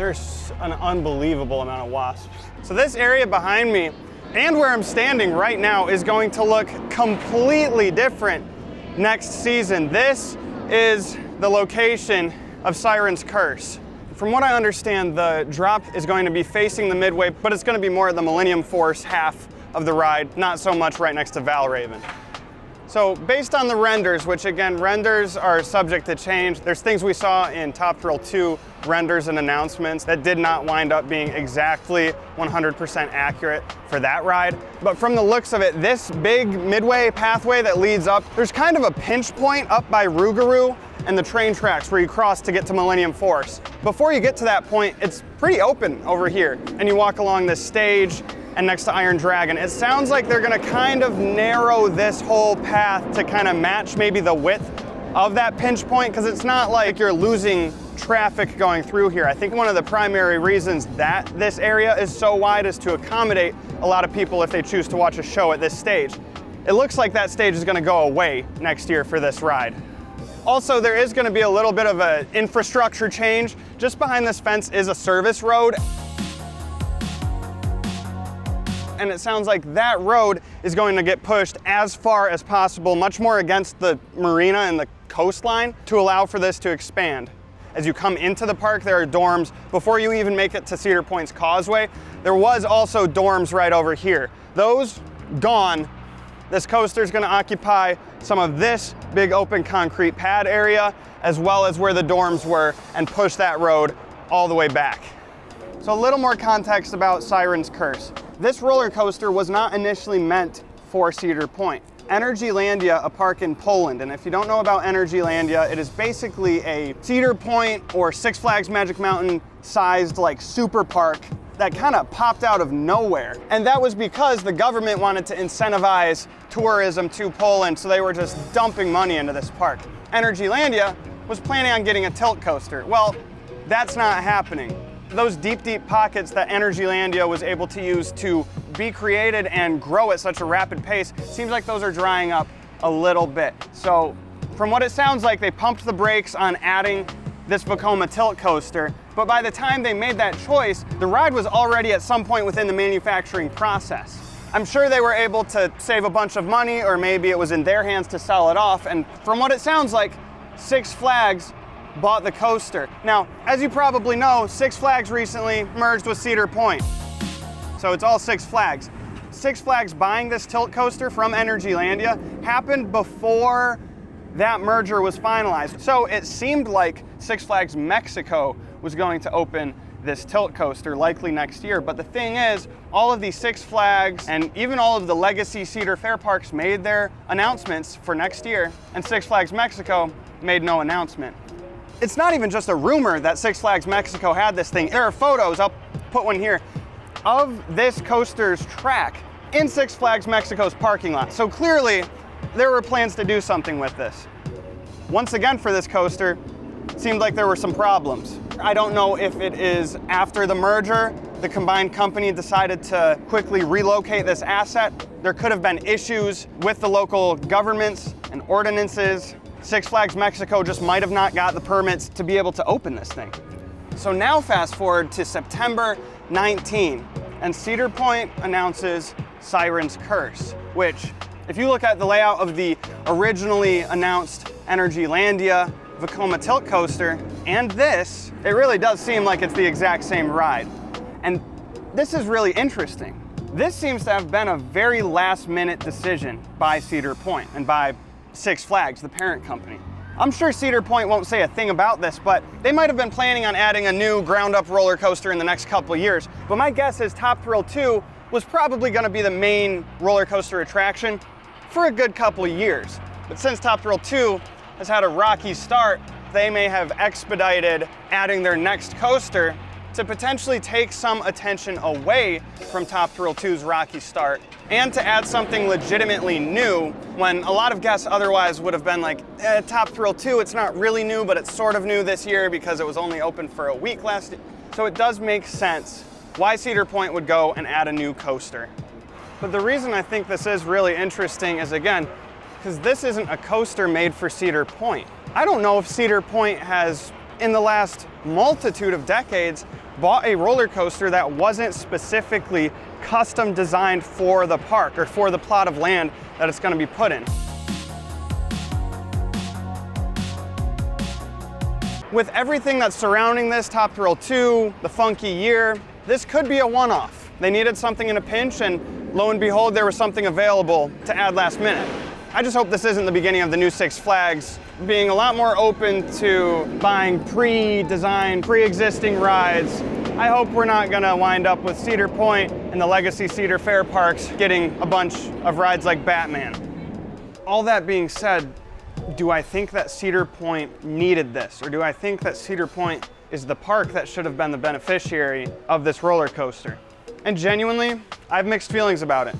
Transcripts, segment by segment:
There's an unbelievable amount of wasps. So this area behind me and where I'm standing right now is going to look completely different next season. This is the location of Siren's Curse. From what I understand, the drop is going to be facing the midway, but it's going to be more at the Millennium Force half of the ride, not so much right next to Valraven. So based on the renders, which again, renders are subject to change. There's things we saw in Top Thrill 2 renders and announcements that did not wind up being exactly 100% accurate for that ride. But from the looks of it, this big midway pathway that leads up, there's kind of a pinch point up by Rougarou and the train tracks where you cross to get to Millennium Force. Before you get to that point, it's pretty open over here. And you walk along this stage and next to Iron Dragon. It sounds like they're gonna kind of narrow this whole path to kind of match maybe the width of that pinch point, because it's not like you're losing traffic going through here. I think one of the primary reasons that this area is so wide is to accommodate a lot of people if they choose to watch a show at this stage. It looks like that stage is gonna go away next year for this ride. Also, there is gonna be a little bit of an infrastructure change. Just behind this fence is a service road. And it sounds like that road is going to get pushed as far as possible, much more against the marina and the coastline to allow for this to expand. As you come into the park, there are dorms. Before you even make it to Cedar Point's causeway, there was also dorms right over here. Those gone. This coaster is going to occupy some of this big open concrete pad area, as well as where the dorms were, and push that road all the way back. So a little more context about Siren's Curse. This roller coaster was not initially meant for Cedar Point. Energylandia, a park in Poland, and if you don't know about Energylandia, it is basically a Cedar Point or Six Flags Magic Mountain sized like super park that kind of popped out of nowhere. And that was because the government wanted to incentivize tourism to Poland, so they were just dumping money into this park. Energylandia was planning on getting a tilt coaster. Well, that's not happening. Those deep, deep pockets that Energylandia was able to use to be created and grow at such a rapid pace, seems like those are drying up a little bit. So from what it sounds like, they pumped the brakes on adding this Vekoma tilt coaster, but by the time they made that choice, the ride was already at some point within the manufacturing process. I'm sure they were able to save a bunch of money, or maybe it was in their hands to sell it off, and from what it sounds like, Six Flags bought the coaster. Now, as you probably know, Six Flags recently merged with Cedar Point. So it's all Six Flags. Six Flags buying this tilt coaster from Energylandia happened before that merger was finalized. So it seemed like Six Flags Mexico was going to open this tilt coaster likely next year. But the thing is, all of these Six Flags and even all of the legacy Cedar Fair parks made their announcements for next year, and Six Flags Mexico made no announcement. It's not even just a rumor that Six Flags Mexico had this thing. There are photos, I'll put one here, of this coaster's track in Six Flags Mexico's parking lot. So clearly, there were plans to do something with this. Once again for this coaster, it seemed like there were some problems. I don't know if it is after the merger, the combined company decided to quickly relocate this asset. There could have been issues with the local governments and ordinances. Six Flags Mexico just might have not got the permits to be able to open this thing. So now fast forward to September 19, and Cedar Point announces Siren's Curse, which, if you look at the layout of the originally announced Energylandia Vekoma tilt coaster and this, it really does seem like it's the exact same ride. And this is really interesting. This seems to have been a very last-minute decision by Cedar Point and by Six Flags, the parent company. I'm sure Cedar Point won't say a thing about this, but they might have been planning on adding a new ground-up roller coaster in the next couple of years. But my guess is Top Thrill 2 was probably going to be the main roller coaster attraction for a good couple of years. But since Top Thrill 2 has had a rocky start, they may have expedited adding their next coaster to potentially take some attention away from Top Thrill 2's rocky start and to add something legitimately new when a lot of guests otherwise would have been like, Top Thrill 2, it's not really new, but it's sort of new this year because it was only open for a week last year. So it does make sense why Cedar Point would go and add a new coaster. But the reason I think this is really interesting is, again, because this isn't a coaster made for Cedar Point. I don't know if Cedar Point has, in the last multitude of decades, bought a roller coaster that wasn't specifically custom designed for the park or for the plot of land that it's going to be put in. With everything that's surrounding this, Top Thrill 2, the funky year, this could be a one-off. They needed something in a pinch, and lo and behold, there was something available to add last minute. I just hope this isn't the beginning of the new Six Flags being a lot more open to buying pre-designed, pre-existing rides. I hope we're not gonna wind up with Cedar Point and the Legacy Cedar Fair parks getting a bunch of rides like Batman. All that being said, do I think that Cedar Point needed this? Or do I think that Cedar Point is the park that should have been the beneficiary of this roller coaster? And genuinely, I have mixed feelings about it.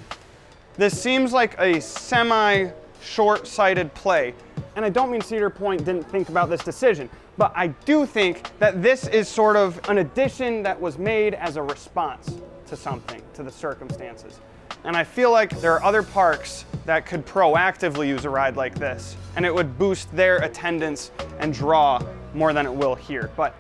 This seems like a semi-short-sighted play. And I don't mean Cedar Point didn't think about this decision, but I do think that this is sort of an addition that was made as a response to something, to the circumstances. And I feel like there are other parks that could proactively use a ride like this, and it would boost their attendance and draw more than it will here. But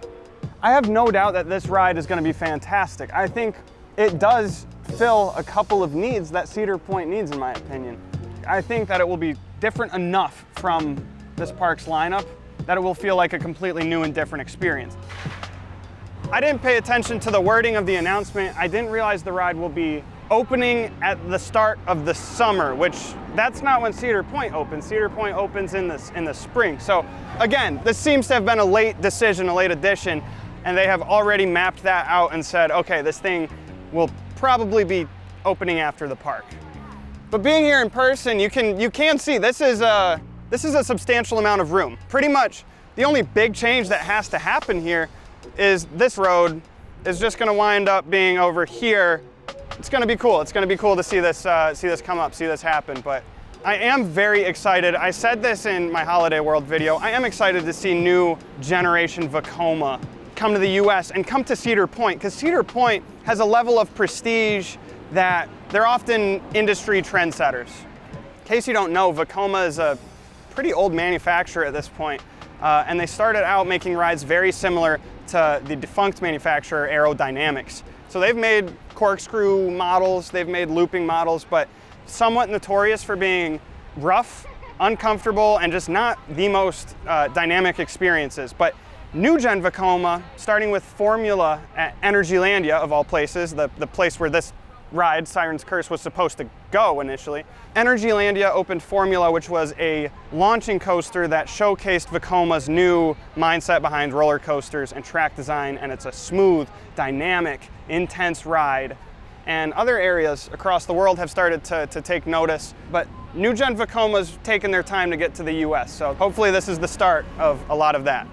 I have no doubt that this ride is going to be fantastic. I think it does fill a couple of needs that Cedar Point needs, in my opinion. I think that it will be different enough from this park's lineup that it will feel like a completely new and different experience. I didn't pay attention to the wording of the announcement. I didn't realize the ride will be opening at the start of the summer, which that's not when Cedar Point opens. Cedar Point opens in the spring. So again, this seems to have been a late decision, a late addition, and they have already mapped that out and said, okay, this thing will probably be opening after the park. But being here in person, you can see this is a substantial amount of room. Pretty much the only big change that has to happen here is this road is just going to wind up being over here. It's going to be cool. It's going to be cool to see this come up, see this happen. But I am very excited. I said this in my Holiday World video. I am excited to see new generation Vekoma come to the US and come to Cedar Point, because Cedar Point has a level of prestige that they're often industry trendsetters. In case you don't know, Vekoma is a pretty old manufacturer at this point, and they started out making rides very similar to the defunct manufacturer Aerodynamics. So they've made corkscrew models, they've made looping models, but somewhat notorious for being rough, uncomfortable, and just not the most dynamic experiences. But new gen Vekoma, starting with Formula at Energylandia, of all places, the place where this ride, Siren's Curse, was supposed to go initially. Energylandia opened Formula, which was a launching coaster that showcased Vekoma's new mindset behind roller coasters and track design, and it's a smooth, dynamic, intense ride. And other areas across the world have started to take notice, but new gen Vekoma's taken their time to get to the US, so hopefully this is the start of a lot of that.